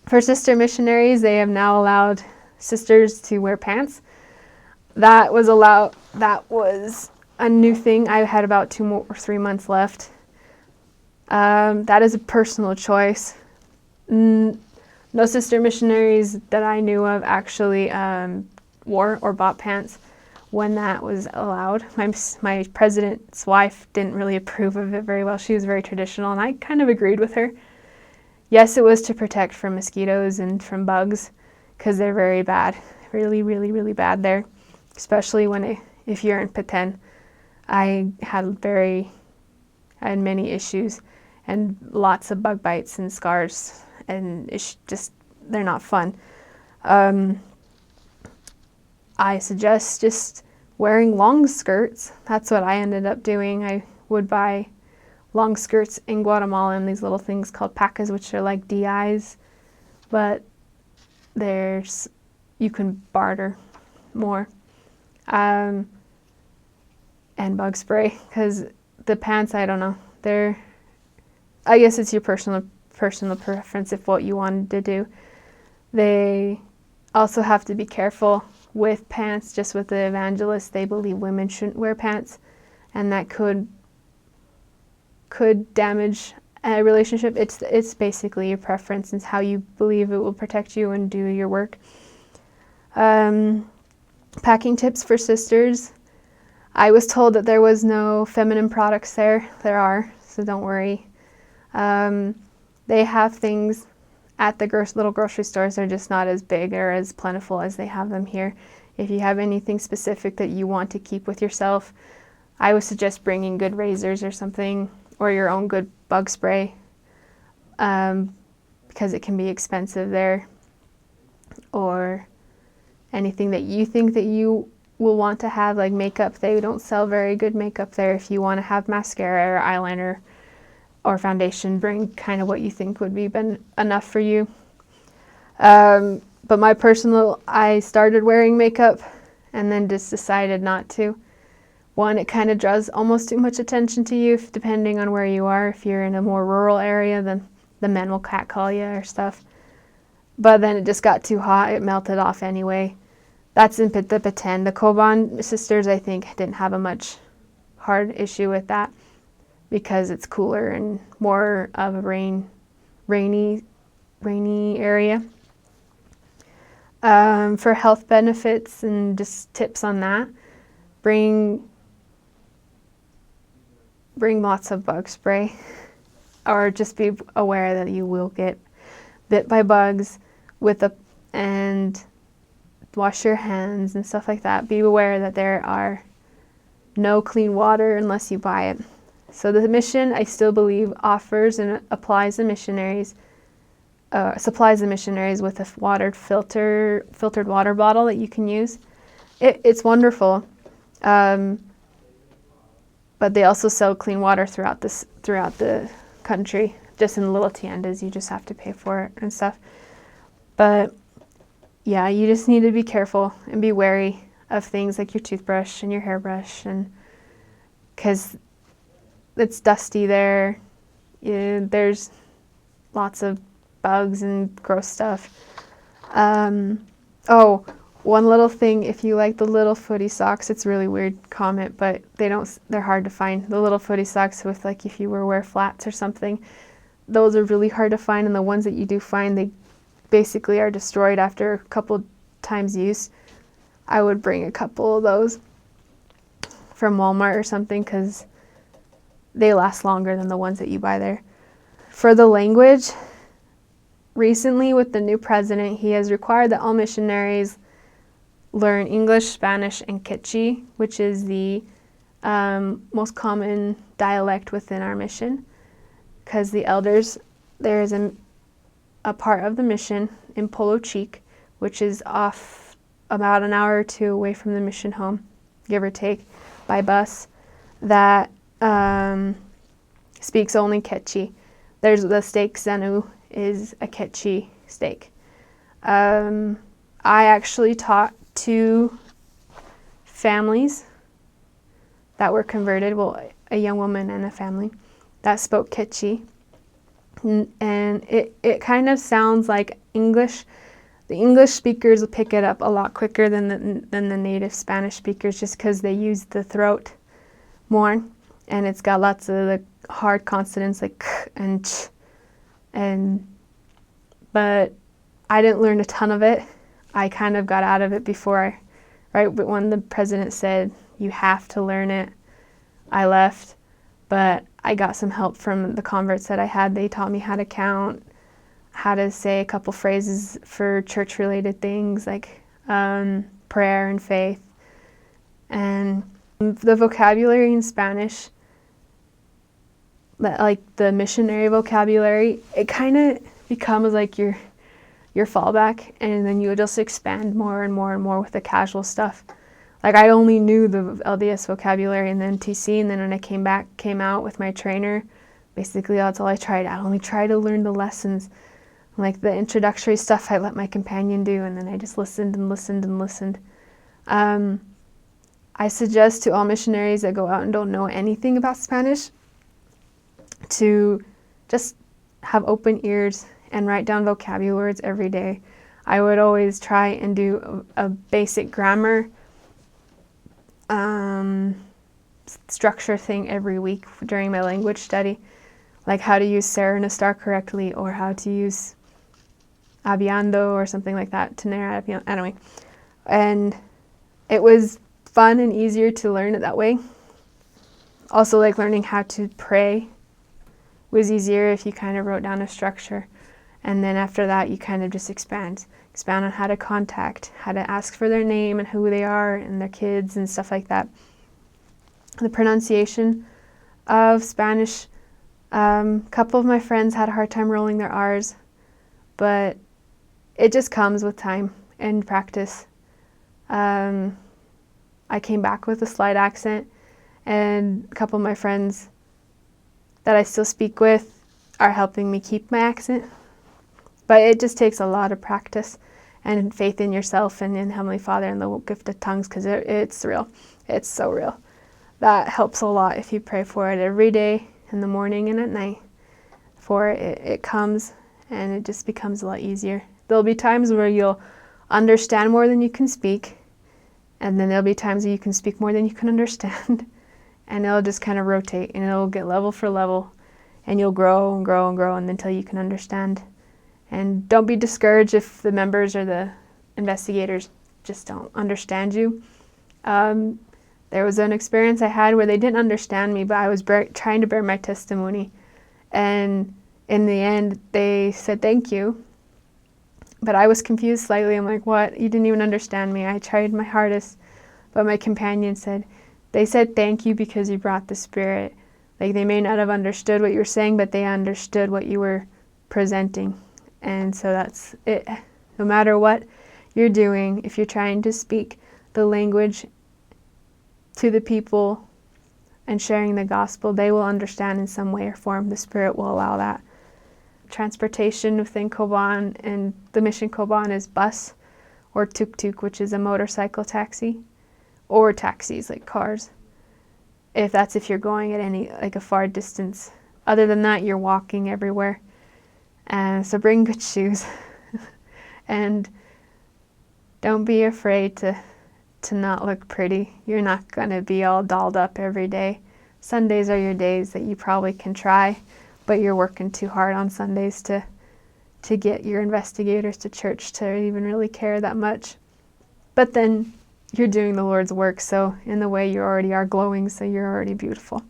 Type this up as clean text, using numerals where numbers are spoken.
For sister missionaries, they have now allowed sisters to wear pants. That was a new thing. I had about 2 or 3 months left. That is a personal choice. No sister missionaries that I knew of actually wore or bought pants when that was allowed. My president's wife didn't really approve of it very well. She was very traditional, and I kind of agreed with her. Yes, it was to protect from mosquitoes and from bugs, because they're very bad, really, really, really bad there, especially if you're in Peten. I had many issues and lots of bug bites and scars, and they're not fun. I suggest just wearing long skirts. That's what I ended up doing. I would buy long skirts in Guatemala and these little things called pacas, which are like DIs, but you can barter more. And bug spray, because the pants, I don't know, I guess it's your personal preference if what you wanted to do. They also have to be careful with pants. Just with the evangelists, they believe women shouldn't wear pants, and that could damage a relationship. It's basically your preference and how you believe it will protect you and do your work. Packing tips for sisters. I was told that there was no feminine products there. There are, so don't worry. They have things at the little grocery stores. They're just not as big or as plentiful as they have them here. If you have anything specific that you want to keep with yourself, I would suggest bringing good razors or something, or your own good bug spray, because it can be expensive there. Or anything that you think that you will want to have, like makeup. They don't sell very good makeup there. If you want to have mascara or eyeliner or foundation, bring kind of what you think would be enough for you. But I started wearing makeup and then just decided not to. One, it kind of draws almost too much attention to you, depending on where you are. If you're in a more rural area, then the men will catcall you or stuff. But then it just got too hot. It melted off anyway. That's in the Peten. The Koban sisters, I think, didn't have a much hard issue with that, because it's cooler and more of a rainy area. For health benefits and just tips on that, bring lots of bug spray, or just be aware that you will get bit by bugs and wash your hands and stuff like that. Be aware that there are no clean water unless you buy it. So the mission, I still believe, offers and supplies the missionaries with a filtered water bottle that you can use. It's wonderful. But they also sell clean water throughout the country. Just in the little tiendas, you just have to pay for it and stuff. But yeah, you just need to be careful and be wary of things like your toothbrush and your hairbrush, and because it's dusty there. There's lots of bugs and gross stuff. One little thing, if you like the little footy socks, it's a really weird comment, but they're hard to find. The little footy socks with, like, if you wear flats or something, those are really hard to find, and the ones that you do find, they basically are destroyed after a couple times use. I would bring a couple of those from Walmart or something, because they last longer than the ones that you buy there. For the language, recently with the new president, he has required that all missionaries learn English, Spanish, and Quechua, which is the most common dialect within our mission, because the elders, there is a part of the mission in Polo Cheek, which is off about an hour or two away from the mission home, give or take, by bus, that speaks only Quechua. There's the steak Zenu is a Quechua steak. I actually taught 2 families that were converted, well, a young woman and a family that spoke Quechua. And it kind of sounds like English. The English speakers will pick it up a lot quicker than the native Spanish speakers, just because they use the throat more, and it's got lots of the hard consonants like k and ch, but I didn't learn a ton of it. I kind of got out of it right when the president said you have to learn it, I left. But I got some help from the converts that I had. They taught me how to count, how to say a couple phrases for church-related things like prayer and faith. And the vocabulary in Spanish, like the missionary vocabulary, it kind of becomes like your fallback, and then you just expand more and more and more with the casual stuff. Like I only knew the LDS vocabulary in the MTC, and then when I came out with my trainer, basically that's all I tried. I only tried to learn the lessons. Like the introductory stuff I let my companion do, and then I just listened and listened and listened. I suggest to all missionaries that go out and don't know anything about Spanish to just have open ears and write down vocabulary words every day. I would always try and do a basic grammar structure thing every week during my language study, like how to use ser and a star correctly, or how to use habiendo or something like that, tener, anyway. And it was fun and easier to learn it that way. Also, like learning how to pray was easier if you kind of wrote down a structure. And then after that, you kind of just expand on how to contact, how to ask for their name and who they are and their kids and stuff like that. The pronunciation of Spanish, a couple of my friends had a hard time rolling their R's, but it just comes with time and practice. I came back with a slight accent, and a couple of my friends that I still speak with are helping me keep my accent. But it just takes a lot of practice and faith in yourself and in Heavenly Father and the gift of tongues, because it's real. It's so real. That helps a lot if you pray for it every day, in the morning and at night. For it comes, and it just becomes a lot easier. There'll be times where you'll understand more than you can speak, and then there'll be times where you can speak more than you can understand. And it'll just kind of rotate, and it'll get level for level, and you'll grow and grow and grow until you can understand. And don't be discouraged if the members or the investigators just don't understand you. There was an experience I had where they didn't understand me, but I was trying to bear my testimony. And in the end, they said thank you. But I was confused slightly. I'm like, what? You didn't even understand me. I tried my hardest. But my companion said, they said thank you because you brought the Spirit. Like, they may not have understood what you were saying, but they understood what you were presenting. And so that's it. No matter what you're doing, if you're trying to speak the language to the people and sharing the gospel, they will understand in some way or form. The Spirit will allow that. Transportation within Koban and the mission Koban is bus or tuk-tuk, which is a motorcycle taxi, or taxis like cars, if you're going at any, like a far distance. Other than that, you're walking everywhere. So bring good shoes. And don't be afraid to not look pretty. You're not going to be all dolled up every day. Sundays are your days that you probably can try, but you're working too hard on Sundays to get your investigators to church to even really care that much. But then you're doing the Lord's work, so in the way you already are glowing, so you're already beautiful.